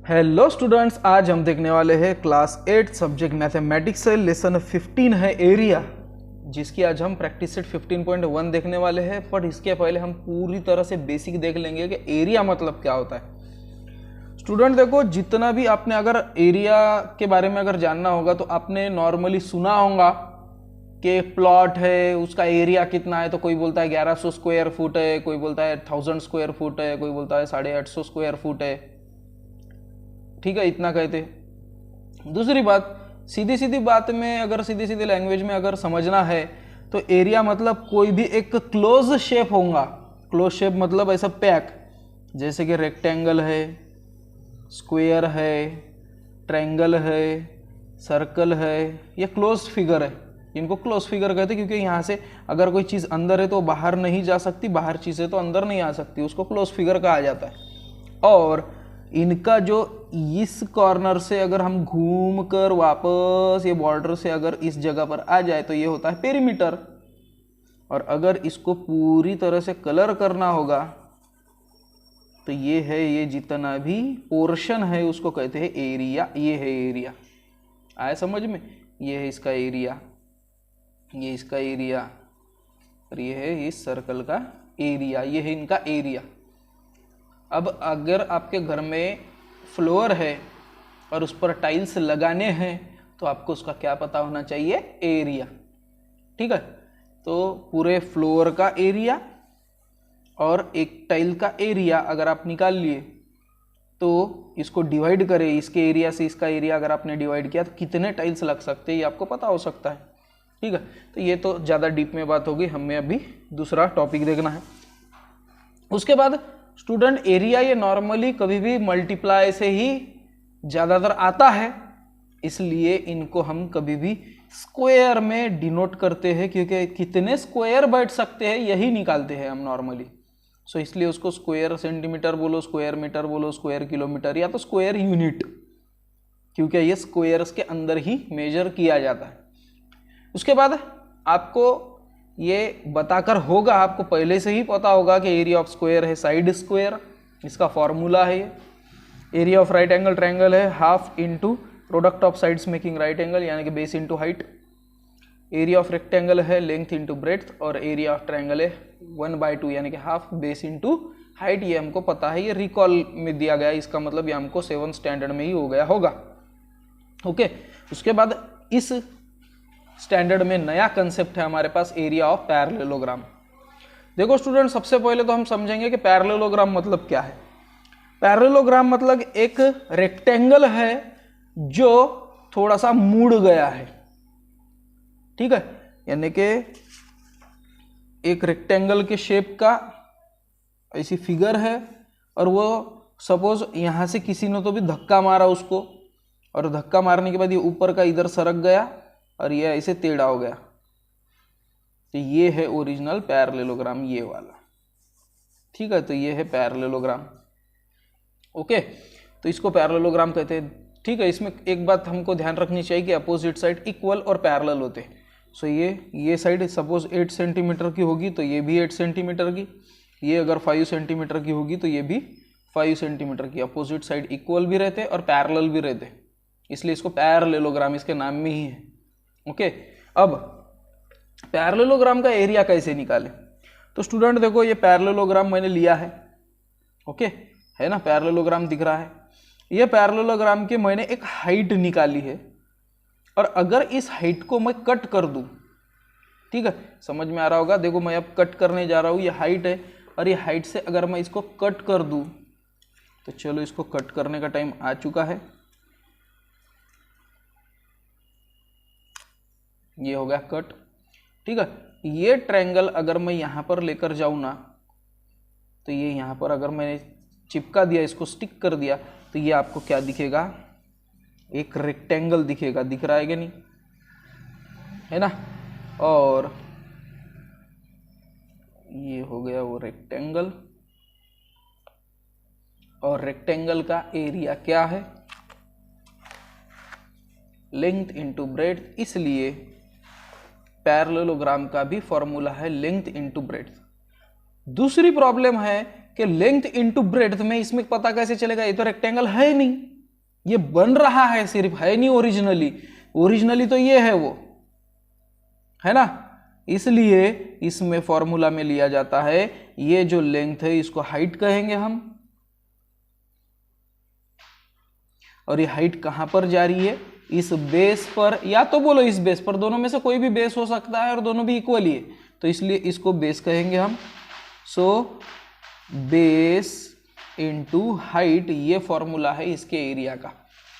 Hello students, आज हम देखने वाले हैं क्लास 8 सब्जेक्ट मैथमेटिक्स से लेसन 15 है एरिया, जिसकी आज हम प्रैक्टिस सेट 15.1 देखने वाले हैं। पर इसके पहले हम पूरी तरह से बेसिक देख लेंगे कि एरिया मतलब क्या होता है। स्टूडेंट देखो, जितना भी आपने अगर एरिया के बारे में अगर जानना होगा तो आपने नॉर्मली सुना होगा कि प्लॉट है, उसका एरिया कितना है, तो कोई बोलता है 1100 स्क्वायर फुट है, कोई बोलता है 1000 स्क्वायर फुट है, कोई बोलता है 850 स्क्वायर फुट है। ठीक है, इतना कहते हैं। दूसरी बात, सीधी सीधी बात में अगर सीधी सीधी लैंग्वेज में अगर समझना है तो एरिया मतलब कोई भी एक क्लोज शेप होगा। क्लोज शेप मतलब ऐसा पैक, जैसे कि रेक्टेंगल है, स्क्वायर है, ट्रायंगल है, सर्कल है, ये क्लोज फिगर है। इनको क्लोज फिगर कहते हैं क्योंकि यहाँ से अगर कोई चीज़ अंदर है तो बाहर नहीं जा सकती, बाहर चीज़ है तो अंदर नहीं आ सकती, उसको क्लोज फिगर कहा जाता है। और इनका जो इस कॉर्नर से अगर हम घूम कर वापस ये बॉर्डर से अगर इस जगह पर आ जाए तो ये होता है पेरीमीटर। और अगर इसको पूरी तरह से कलर करना होगा तो ये है, ये जितना भी पोर्शन है उसको कहते हैं एरिया। ये है एरिया, आया समझ में? ये है इसका एरिया, ये इसका एरिया, और ये है इस सर्कल का एरिया, ये है इनका एरिया। अब अगर आपके घर में फ्लोर है और उस पर टाइल्स लगाने हैं तो आपको उसका क्या पता होना चाहिए? एरिया। ठीक है, तो पूरे फ्लोर का एरिया और एक टाइल का एरिया अगर आप निकाल लिए तो इसको डिवाइड करें, इसके एरिया से इसका एरिया अगर आपने डिवाइड किया तो कितने टाइल्स लग सकते हैं ये आपको पता हो सकता है। ठीक है, तो ये तो ज़्यादा डीप में बात होगी, हमें अभी दूसरा टॉपिक देखना है। उसके बाद स्टूडेंट, एरिया ये नॉर्मली कभी भी मल्टीप्लाई से ही ज़्यादातर आता है, इसलिए इनको हम कभी भी स्क्वायर में डिनोट करते हैं क्योंकि कितने स्क्वायर बैठ सकते हैं यही निकालते हैं हम नॉर्मली। सो इसलिए उसको स्क्वायर सेंटीमीटर बोलो, स्क्वायर मीटर बोलो, स्क्वायर किलोमीटर या तो स्क्वायर यूनिट, क्योंकि ये स्क्वायर्स के अंदर ही मेजर किया जाता है। उसके बाद आपको ये बताकर होगा, आपको पहले से ही पता होगा कि एरिया ऑफ स्क्वायर है साइड स्क्वायर, इसका फॉर्मूला है। Area of right angle triangle है half into product of sides making right angle, यानी कि base into height. Area of rectangle है लेंथ इंटू ब्रेड्थ, और एरिया ऑफ ट्रायंगल है 1/2 यानी कि हाफ बेस इंटू हाइट। ये हमको पता है, ये रिकॉल में दिया गया, इसका मतलब ये हमको 7th स्टैंडर्ड में ही हो गया होगा। ओके, उसके बाद इस स्टैंडर्ड में नया कंसेप्ट है हमारे पास, एरिया ऑफ पैरेललोग्राम। देखो स्टूडेंट, सबसे पहले तो हम समझेंगे कि पैरेललोग्राम मतलब क्या है। पैरेललोग्राम मतलब एक रेक्टेंगल है जो थोड़ा सा मुड़ गया है। ठीक है, यानी कि एक रेक्टेंगल के शेप का ऐसी फिगर है और वो सपोज यहां से किसी ने तो भी धक्का मारा उसको, और धक्का मारने के बाद ये ऊपर का इधर सरक गया और ये ऐसे टेढ़ा हो गया, तो ये है ओरिजिनल पैरेललोग्राम, ये वाला। ठीक है, तो ये है पैरेललोग्राम। ओके, तो इसको पैरेललोग्राम कहते हैं। ठीक है, इसमें एक बात हमको ध्यान रखनी चाहिए कि अपोजिट साइड इक्वल और पैरेलल होते हैं। सो ये साइड सपोज 8 सेंटीमीटर की होगी तो ये भी 8 सेंटीमीटर की, ये अगर 5 सेंटीमीटर की होगी तो ये भी 5 सेंटीमीटर की। अपोजिट साइड इक्वल भी रहते और पैरेलल भी रहते, इसलिए इसको पैरेललोग्राम इसके नाम में ही है। ओके, अब पैरेललोग्राम का एरिया कैसे निकाले? तो स्टूडेंट देखो, ये पैरेललोग्राम मैंने लिया है। ओके, है ना, पैरेललोग्राम दिख रहा है। ये पैरेललोग्राम की मैंने एक हाइट निकाली है, और अगर इस हाइट को मैं कट कर दूं, ठीक है, समझ में आ रहा होगा। देखो मैं अब कट करने जा रहा हूं, ये हाइट है, और ये हाइट से अगर मैं इसको कट कर दूं तो चलो इसको कट करने का टाइम आ चुका है। ये हो गया कट। ठीक है, ये ट्रायंगल अगर मैं यहां पर लेकर जाऊं ना, तो ये यहां पर अगर मैंने चिपका दिया, इसको स्टिक कर दिया, तो ये आपको क्या दिखेगा? एक रेक्टेंगल दिखेगा। दिख रहा है कि नहीं? है ना? और ये हो गया वो रेक्टेंगल, और रेक्टेंगल का एरिया क्या है? लेंथ इंटू ब्रेड्थ, इसलिए पैरेललोग्राम का भी फॉर्मूला है लेंथ इंटू ब्रेड्थ। दूसरी प्रॉब्लम है कि लेंथ इंटू ब्रेड्थ में इसमें पता कैसे चलेगा? ये तो रेक्टेंगल है ही नहीं, ये बन रहा है सिर्फ, है नहीं ओरिजिनली। ओरिजिनली तो ये है वो, है ना। इसलिए इसमें फॉर्मूला में लिया जाता है, ये जो लेंथ है इसको हाइट कहेंगे हम, और ये हाइट कहां पर जा रही है, इस बेस पर, या तो बोलो इस बेस पर, दोनों में से कोई भी बेस हो सकता है और दोनों भी इक्वल ही है, तो इसलिए इसको बेस कहेंगे हम। सो बेस इनटू हाइट, ये फॉर्मूला है इसके एरिया का।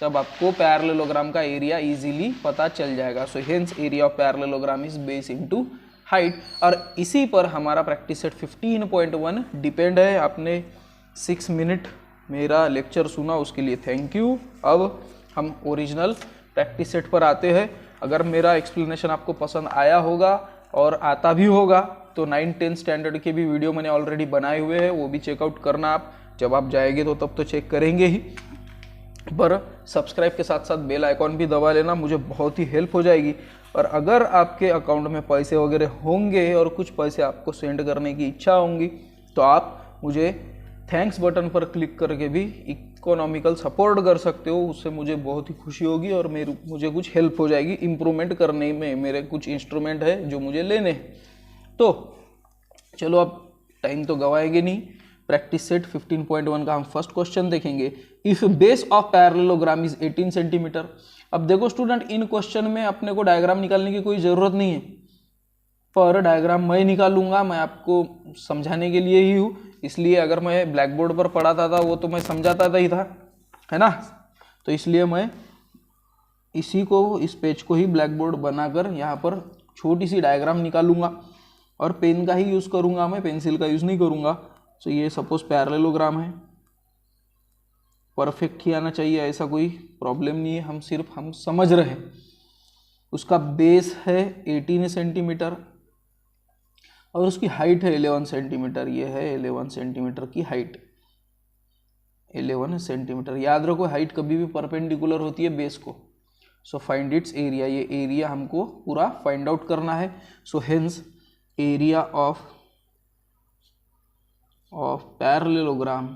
तब आपको पैरेललोग्राम का एरिया इजीली पता चल जाएगा। So hence area of parallelogram is base into height. और इसी पर हमारा प्रैक्टिस सेट 15.1 डिपेंड है। आपने 6 मिनट मेरा लेक्चर सुना, उसके लिए थैंक यू। अब हम ओरिजिनल प्रैक्टिस सेट पर आते हैं। अगर मेरा एक्सप्लेनेशन आपको पसंद आया होगा और आता भी होगा तो 9-10 स्टैंडर्ड के भी वीडियो मैंने ऑलरेडी बनाए हुए हैं, वो भी चेकआउट करना आप। जब आप जाएंगे तो तब तो चेक करेंगे ही, पर सब्सक्राइब के साथ साथ बेल आइकॉन भी दबा लेना, मुझे बहुत ही हेल्प हो जाएगी। और अगर आपके अकाउंट में पैसे वगैरह होंगे और कुछ पैसे आपको सेंड करने की इच्छा होंगी तो आप मुझे थैंक्स बटन पर क्लिक करके भी इकोनॉमिकल सपोर्ट कर सकते हो। उससे मुझे बहुत ही खुशी होगी और मुझे कुछ हेल्प हो जाएगी इम्प्रूवमेंट करने में। मेरे कुछ इंस्ट्रूमेंट है जो मुझे लेने हैं। तो चलो अब टाइम तो गवाएंगे नहीं। प्रैक्टिस सेट 15.1 का हम फर्स्ट क्वेश्चन देखेंगे। If base of parallelogram is 18 centimetre. अब देखो स्टूडेंट, इन क्वेश्चन में अपने को डायग्राम निकालने की कोई जरूरत नहीं है, पर डायग्राम मैं निकालूंगा, मैं आपको समझाने के लिए ही हूँ। इसलिए अगर मैं ब्लैक बोर्ड पर पढ़ाता था वो तो मैं समझाता ही था, है ना। तो इसलिए मैं इसी को, इस पेज को ही ब्लैक बोर्ड बनाकर यहाँ पर छोटी सी डायग्राम निकालूंगा और पेन का ही यूज़ करूँगा, मैं पेंसिल का यूज़ नहीं करूँगा। तो ये सपोज पैरेललोग्राम है, परफेक्ट ही आना चाहिए, ऐसा कोई प्रॉब्लम नहीं है, हम समझ रहे हैं। उसका बेस है 18 सेंटीमीटर और उसकी हाइट है 11 सेंटीमीटर। ये है 11 सेंटीमीटर की हाइट, 11 सेंटीमीटर। याद रखो हाइट कभी भी परपेंडिकुलर होती है बेस को। सो फाइंड इट्स एरिया, ये एरिया हमको पूरा फाइंड आउट करना है। So hence area of parallelogram.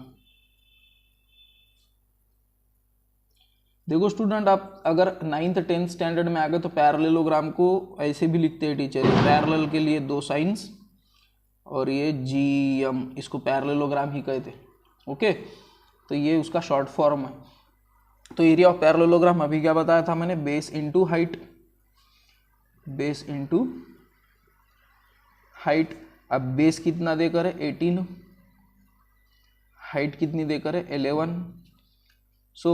देखो स्टूडेंट, आप अगर 9th 10th स्टैंडर्ड में आ गए तो पैरेललोग्राम को ऐसे भी लिखते हैं टीचर, पैरेलल के लिए 2 साइंस और ये GM, इसको पैरेललोग्राम ही कहते हैं। ओके, तो ये उसका शॉर्ट फॉर्म है। तो एरिया ऑफ पैरेललोग्राम अभी क्या बताया था मैंने, base into height, base into height. अब बेस कितना देकर है 18, हाइट कितनी देकर है 11। सो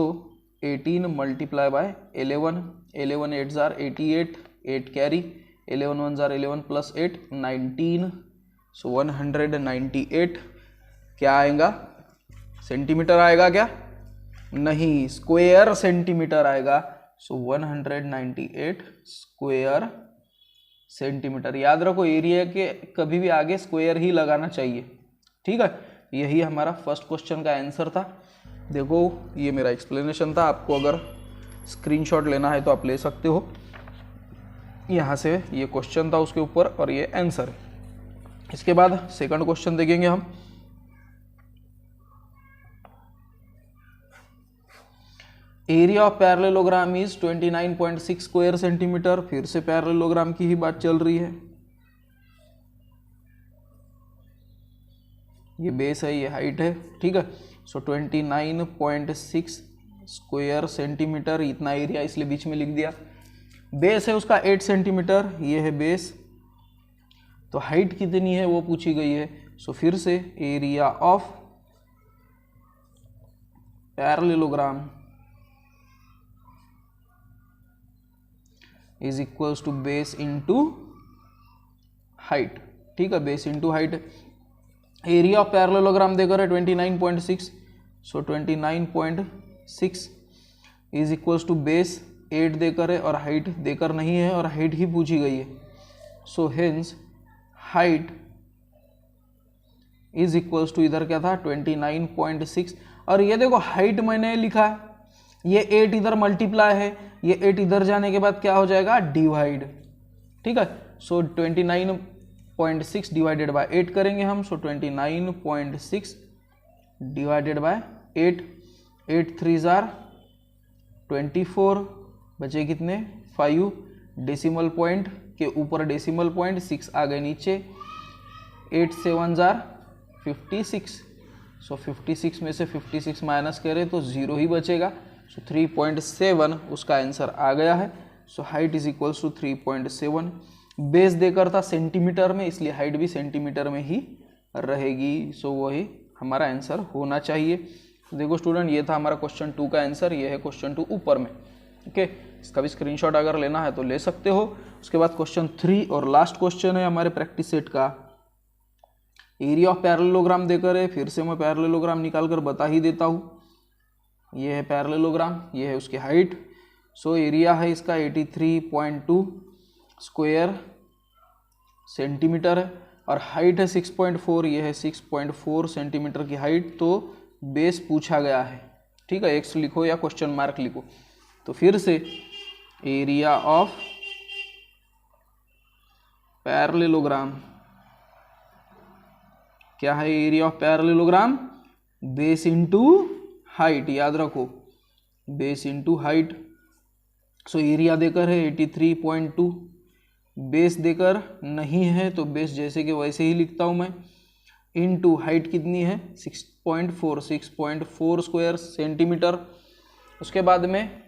18 multiply by 11, 11 8 jar 88, 8 carry, 11 1 jar 11 plus 8 19। सो 198 क्या आएगा, सेंटीमीटर आएगा क्या, नहीं, स्क्वायर सेंटीमीटर आएगा। सो 198 स्क्वायर सेंटीमीटर। याद रखो एरिया के कभी भी आगे स्क्वायर ही लगाना चाहिए, ठीक है। यही हमारा फर्स्ट क्वेश्चन का आंसर था। देखो ये मेरा एक्सप्लेनेशन था, आपको अगर स्क्रीनशॉट लेना है तो आप ले सकते हो। यहाँ से ये क्वेश्चन था उसके ऊपर और ये आंसर है। इसके बाद सेकंड क्वेश्चन देखेंगे हम। Area of parallelogram is 29.6 square centimetre. फिर से पैरेललोग्राम की ही बात चल रही है। ये बेस है, ये हाइट है, ठीक है। सो 29.6 स्क्वायर सेंटीमीटर, इतना एरिया इसलिए बीच में लिख दिया। बेस है उसका 8 सेंटीमीटर, ये है बेस। तो हाइट कितनी है वो पूछी गई है। सो फिर से area of parallelogram is equals to base into height, ठीक है, base into height. Area of parallelogram देकर है 29.6। So 29.6 is equals to base 8 देकर है और हाइट देकर नहीं है और हाइट ही पूछी गई है। So hence height is equals to, इधर क्या था 29.6 और ये देखो हाइट मैंने लिखा, ये 8 इधर मल्टीप्लाई है, ये 8 इधर जाने के बाद क्या हो जाएगा डिवाइड, ठीक है। सो 29.6 डिवाइडेड बाय 8 करेंगे हम। सो 29.6 डिवाइडेड बाय 8, 8 3 जार 24 बचे कितने 5, डेसिमल पॉइंट के ऊपर डेसिमल पॉइंट 6 आ गए नीचे, 8 7 जार 56। सो 56 में से 56 माइनस करें तो 0 ही बचेगा। सो 3.7 उसका आंसर आ गया है। So height is equals to 3.7। Base देकर था सेंटीमीटर में, इसलिए हाइट भी सेंटीमीटर में ही रहेगी। सो वही हमारा आंसर होना चाहिए। देखो स्टूडेंट, ये था हमारा क्वेश्चन 2 का आंसर, ये है क्वेश्चन 2 ऊपर में। ओके, इसका भी स्क्रीनशॉट अगर लेना है तो ले सकते हो। उसके बाद क्वेश्चन 3 और लास्ट क्वेश्चन है हमारे प्रैक्टिस सेट का। एरिया ऑफ पैरेललोग्राम देकर है, फिर से मैं पैरेललोग्राम निकाल कर बता ही देता हूँ। ये है पैरेललोग्राम, ये है उसकी हाइट। सो एरिया है इसका 83.2 स्क्वायर सेंटीमीटर है और हाइट है 6.4, ये है 6.4 सेंटीमीटर की हाइट। तो बेस पूछा गया है, ठीक है, एक्स लिखो या क्वेश्चन मार्क लिखो। तो फिर से एरिया ऑफ पैरेललोग्राम, क्या है area of parallelogram? Base into height, याद रखो, base into height. So area देकर है 83.2, बेस देकर नहीं है तो बेस जैसे कि वैसे ही लिखता हूं मैं, इनटू हाइट कितनी है 6.4 स्क्वायर सेंटीमीटर। उसके बाद में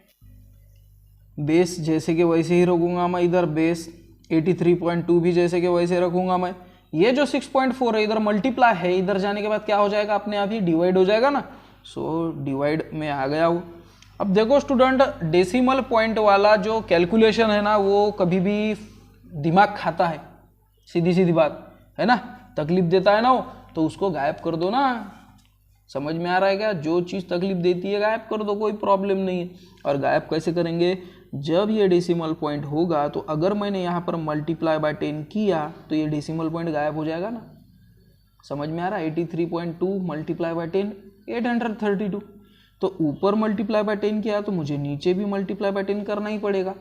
बेस जैसे कि वैसे ही रखूंगा मैं, इधर बेस 83.2 भी जैसे कि वैसे रखूंगा मैं। ये जो 6.4 है इधर मल्टीप्लाई है, इधर जाने के बाद क्या हो जाएगा, अपने आप ही डिवाइड हो जाएगा ना। सो डिवाइड में आ गया वो। अब देखो स्टूडेंट, डेसिमल पॉइंट वाला जो कैलकुलेशन है ना, वो कभी भी दिमाग खाता है, सीधी सीधी बात है ना, तकलीफ देता है ना वो, तो उसको गायब कर दो ना। समझ में आ रहा है क्या? जो चीज़ तकलीफ देती है गायब कर दो, कोई प्रॉब्लम नहीं है। और गायब कैसे करेंगे? जब ये डेसिमल पॉइंट होगा तो अगर मैंने यहाँ पर मल्टीप्लाई बाय 10 किया तो ये डेसिमल पॉइंट गायब हो जाएगा ना। समझ में आ रहा है? 83.2 मल्टीप्लाई बाय 10 832। तो ऊपर मल्टीप्लाई बाय 10 किया तो मुझे नीचे भी मल्टीप्लाई बाय 10 करना ही पड़ेगा।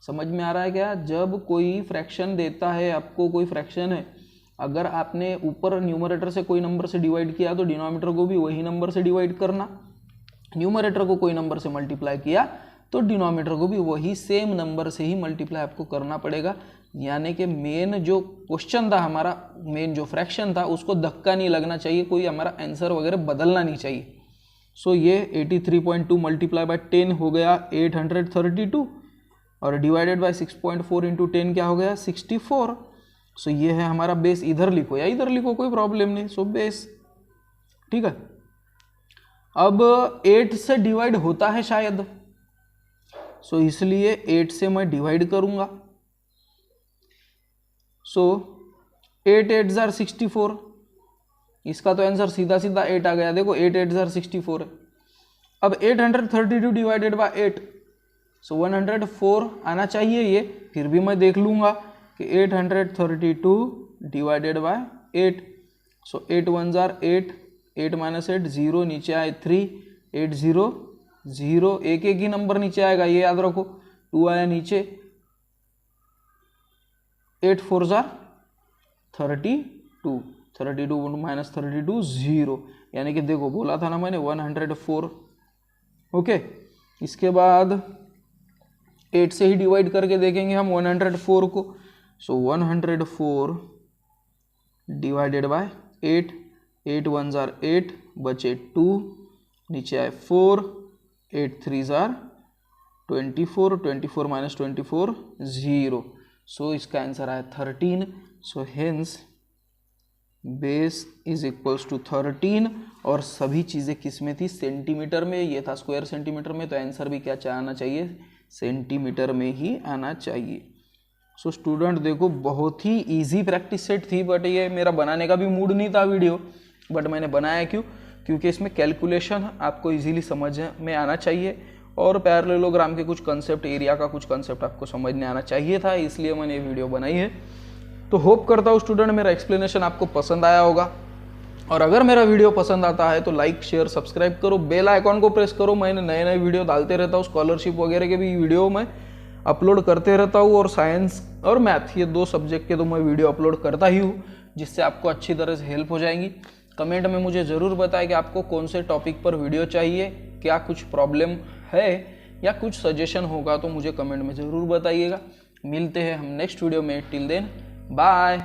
समझ में आ रहा है क्या? जब कोई फ्रैक्शन देता है आपको, कोई फ्रैक्शन है, अगर आपने ऊपर न्यूमरेटर से कोई नंबर से डिवाइड किया तो डिनोमिनेटर को भी वही नंबर से डिवाइड करना। न्यूमरेटर को कोई नंबर से मल्टीप्लाई किया तो डिनोमिनेटर को भी वही सेम नंबर से ही मल्टीप्लाई आपको करना पड़ेगा। यानी कि मेन जो क्वेश्चन था हमारा, मेन जो फ्रैक्शन था, उसको धक्का नहीं लगना चाहिए, कोई हमारा आंसर वगैरह बदलना नहीं चाहिए। सो ये 83.2 मल्टीप्लाई बाय 10 हो गया 832 और डिवाइडेड बाय 6.4 इंटू 10 क्या हो गया 64। सो ये है हमारा बेस। इधर लिखो या इधर लिखो, कोई प्रॉब्लम नहीं। सो बेस, ठीक है। अब 8 से डिवाइड होता है शायद, सो इसलिए 8 से मैं डिवाइड करूंगा। सो 8 8 जार 64, इसका तो आंसर सीधा सीधा 8 आ गया। देखो 8 8 जार 64 है। अब 832 डिवाइडेड बाय 8, सो 104 आना चाहिए ये, फिर भी मैं देख लूंगा कि 832 divided by 8। So 8 1 jar 8, 8 minus 8 0, नीचे आए 3, 8 0 0, एक एक ही नंबर नीचे आएगा, ये याद रखो। 2 आया नीचे, 8 4 जार 32, 32 माइनस 32 0, यानी कि देखो बोला था ना मैंने 104। ओके, इसके बाद 8 से ही डिवाइड करके देखेंगे हम 104 को। सो 104 डिवाइडेड बाय 8, 8 1 जार 8, बचे 2, नीचे आए 4, 8 3 जार 24, 24 माइनस 24 0। सो इसका आंसर आया 13। So hence base is equals to 13। और सभी चीज़ें किस में थी? सेंटीमीटर में। ये था स्क्वायर सेंटीमीटर में, तो आंसर भी क्या आना चाहिए? सेंटीमीटर में ही आना चाहिए। सो स्टूडेंट देखो, बहुत ही इजी प्रैक्टिस सेट थी, बट ये मेरा बनाने का भी मूड नहीं था वीडियो, बट मैंने बनाया क्यों? क्योंकि इसमें कैलकुलेशन आपको इजीली समझ में आना चाहिए और पैरेललोग्राम के कुछ कंसेप्ट, एरिया का कुछ कंसेप्ट आपको समझने आना चाहिए था, इसलिए मैंने ये वीडियो बनाई है। तो होप करता हूँ स्टूडेंट मेरा एक्सप्लेनेशन आपको पसंद आया होगा। और अगर मेरा वीडियो पसंद आता है तो लाइक शेयर सब्सक्राइब करो, बेल आइकॉन को प्रेस करो। मैंने नए नए वीडियो डालते रहता हूँ, स्कॉलरशिप वगैरह के भी वीडियो मैं अपलोड करते रहता हूँ, और साइंस और मैथ, ये 2 सब्जेक्ट के तो मैं वीडियो अपलोड करता ही हूँ, जिससे आपको अच्छी तरह से हेल्प हो जाएंगी। कमेंट में मुझे ज़रूर बताएं कि आपको कौन से टॉपिक पर वीडियो चाहिए, क्या कुछ प्रॉब्लम है या कुछ सजेशन होगा तो मुझे कमेंट में ज़रूर बताइएगा। मिलते हैं हम नेक्स्ट वीडियो में, टिल देन बाय।